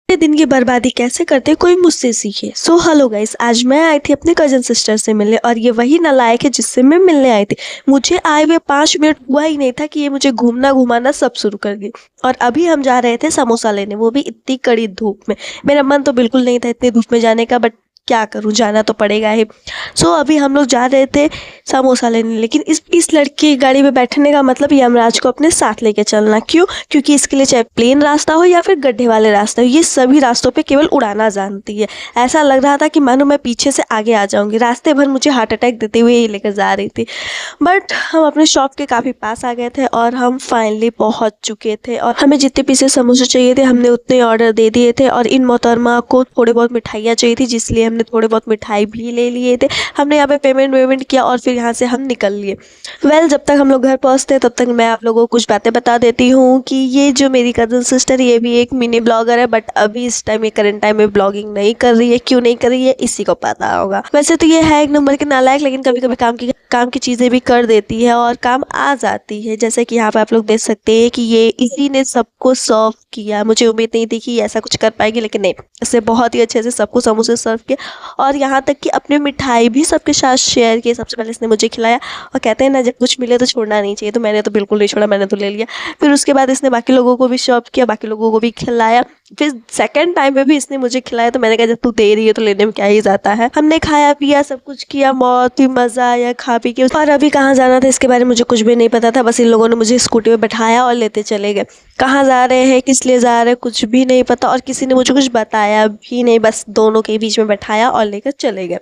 दिन की बर्बादी कैसे करते कोई मुझसे सीखे। सो हेलो गाइस, आज मैं आई थी अपने कजन सिस्टर से मिलने और ये वही नालायक है जिससे मैं मिलने आई थी। मुझे आए हुए 5 मिनट हुआ ही नहीं था कि ये मुझे घूमना घुमाना सब शुरू कर दी। और अभी हम जा रहे थे समोसा लेने, वो भी इतनी कड़ी धूप में। मेरा मन तो बिल्कुल नहीं था इतनी धूप में जाने का, बट क्या करूं, जाना तो पड़ेगा ही। सो अभी हम लोग जा रहे थे समोसा लेने, लेकिन इस लड़की की गाड़ी में बैठने का मतलब यमराज को अपने साथ लेके चलना। क्यों? क्योंकि इसके लिए चाहे प्लेन रास्ता हो या फिर गड्ढे वाले रास्ते हो, ये सभी रास्तों पे केवल उड़ाना जानती है। ऐसा लग रहा था कि मानो मैं पीछे से आगे आ जाऊंगी। रास्ते भर मुझे हार्ट अटैक देते हुए ये लेकर जा रही थी। बट हम अपने शॉप के काफ़ी पास आ गए थे और हम फाइनली पहुंच चुके थे। और हमें जितने पीसे समोसे चाहिए थे हमने उतने ऑर्डर दे दिए थे। और इन मोहतरमा को थोड़े बहुत मिठाइयाँ चाहिए थी, जिसलिए हमने थोड़े बहुत मिठाई भी ले लिए थे। हमने यहाँ पे पेमेंट किया और फिर यहाँ से हम निकल लिए। जब तक हम लोग घर पहुँचते तब तक मैं आप लोगों को कुछ बातें बता देती हूँ कि ये जो मेरी कज़न सिस्टर ये भी एक मिनी ब्लॉगर है, बट अभी इस टाइम ये करंट टाइम में ब्लॉगिंग नहीं कर रही है। क्यों नहीं कर रही है इसी को पता होगा। वैसे तो ये है एक नंबर के नालायक, लेकिन कभी कभी काम की चीज़ें भी कर देती है और काम आ जाती है। जैसे कि यहाँ पे आप लोग देख सकते हैं कि ये इसी ने सबको सर्व किया। मुझे उम्मीद नहीं थी कि ऐसा कुछ कर पाएगी, लेकिन नहीं, इससे बहुत ही अच्छे से सबको समोसे सर्व किया और यहाँ तक कि अपने मिठाई भी सबके साथ शेयर की। सबसे पहले इसने मुझे खिलाया और कहते हैं ना, जब कुछ मिले तो छोड़ना नहीं चाहिए, तो मैंने तो बिल्कुल नहीं छोड़ा, मैंने तो ले लिया। फिर उसके बाद इसने बाकी लोगों को भी सर्व किया, बाकी लोगों को भी खिलाया। फिर सेकंड टाइम पे भी इसने मुझे खिलाया, तो मैंने कहा जब तू दे रही है तो लेने में क्या ही जाता है। हमने खाया पिया सब कुछ किया, बहुत ही मज़ा आया खा पी के। और अभी कहाँ जाना था इसके बारे में मुझे कुछ भी नहीं पता था, बस इन लोगों ने मुझे स्कूटी पे बैठाया और लेते चले गए। कहाँ जा रहे हैं, किस लिए जा रहे हैं, कुछ भी नहीं पता और किसी ने मुझे कुछ बताया भी नहीं, बस दोनों के बीच में बैठाया और लेकर चले गए।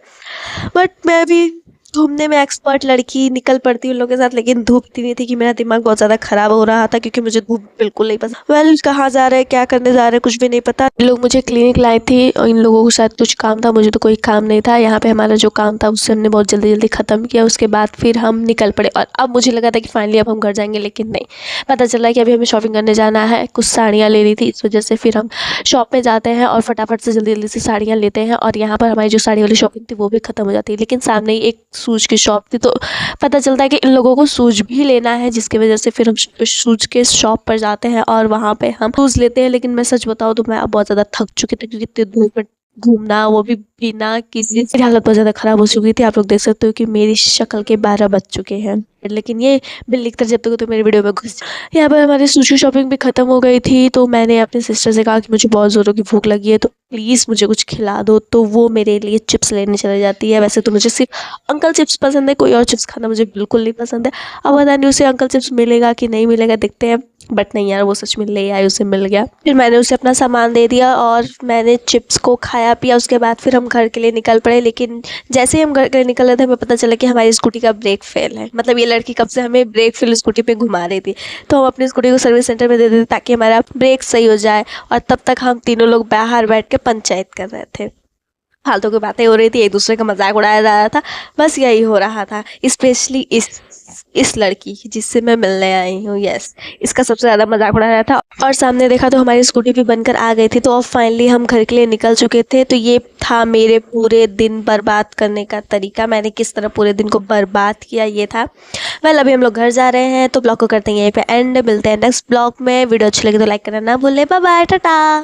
बट मैं भी घूमने में एक्सपर्ट लड़की निकल पड़ती उन लोगों के साथ, लेकिन धूप इतनी थी कि मेरा दिमाग बहुत ज़्यादा ख़राब हो रहा था, क्योंकि मुझे धूप बिल्कुल नहीं पसंद। कहाँ जा रहे हैं, क्या करने जा रहे हैं, कुछ भी नहीं पता। लोग मुझे क्लिनिक लाए थे और इन लोगों के साथ कुछ काम था, मुझे तो कोई काम नहीं था। यहाँ पे हमारा जो काम था उससे हमने बहुत जल्दी जल्दी ख़त्म किया। उसके बाद फिर हम निकल पड़े और अब मुझे लगा था कि फाइनली अब हम घर जाएंगे, लेकिन नहीं, पता चला कि अभी हमें शॉपिंग करने जाना है। कुछ साड़ियाँ लेनी थी, इस वजह से फिर हम शॉप में जाते हैं और फटाफट से जल्दी जल्दी से साड़ियाँ लेते हैं। और यहाँ पर हमारी जो साड़ी वाली शॉपिंग थी वो भी ख़त्म हो जाती है, लेकिन सामने ही एक शूज़ की शॉप थी, तो पता चलता है कि इन लोगों को शूज़ भी लेना है, जिसकी वजह से फिर हम शूज़ के शॉप पर जाते हैं और वहाँ पे हम शूज़ लेते हैं। लेकिन मैं सच बताऊँ तो मैं अब बहुत ज़्यादा थक चुकी थी, क्योंकि इतनी धूप में घूमना, वो भी बिना किसी, मेरी हालत बहुत ज़्यादा ख़राब हो चुकी थी। आप लोग देख सकते हो कि मेरी शक्ल के 12 बज चुके हैं, लेकिन ये बिल लिखकर जब तक तो मेरे वीडियो में घुस। यहाँ पर हमारी सुशी शॉपिंग भी ख़त्म हो गई थी, तो मैंने अपने सिस्टर से कहा कि मुझे बहुत ज़ोरों की भूख लगी है, तो प्लीज़ मुझे कुछ खिला दो। तो वो मेरे लिए चिप्स लेने चली जाती है। वैसे तो मुझे सिर्फ अंकल चिप्स पसंद है, कोई और चिप्स खाना मुझे बिल्कुल नहीं पसंद है। अब पता नहीं उसे अंकल चिप्स मिलेगा कि नहीं मिलेगा, देखते हैं। बट नहीं यार, वो सच में ले आई, उसे मिल गया। फिर मैंने उसे अपना सामान दे दिया और मैंने चिप्स को खाया पिया। उसके बाद फिर हम घर के लिए निकल पड़े, लेकिन जैसे ही हम घर के लिए निकल रहे थे हमें पता चला कि हमारी स्कूटी का ब्रेक फेल है। मतलब ये लड़की कब से हमें ब्रेक फेल स्कूटी पे घुमा रही थी, तो हम अपनी स्कूटी को सर्विस सेंटर में दे देते ताकि हमारा ब्रेक सही हो जाए। और तब तक हम तीनों लोग बाहर बैठ के पंचायत कर रहे थे, फालतू की बातें हो रही थी, एक दूसरे का मजाक उड़ाया जा रहा था, बस यही हो रहा था। स्पेशली इस लड़की की जिससे मैं मिलने आई हूँ, यस, इसका सबसे ज़्यादा मजाक उड़ाया था। और सामने देखा तो हमारी स्कूटी भी बनकर आ गई थी। तो अब फाइनली हम घर के लिए निकल चुके थे। तो ये था मेरे पूरे दिन बर्बाद करने का तरीका, मैंने किस तरह पूरे दिन को बर्बाद किया, ये था। अभी हम लोग घर जा रहे हैं, तो ब्लॉग को करते हैं यहीं पे एंड। मिलते हैं नेक्स्ट ब्लॉग में। वीडियो अच्छी लगी तो लाइक करना ना भूलें। Bye bye, Tata.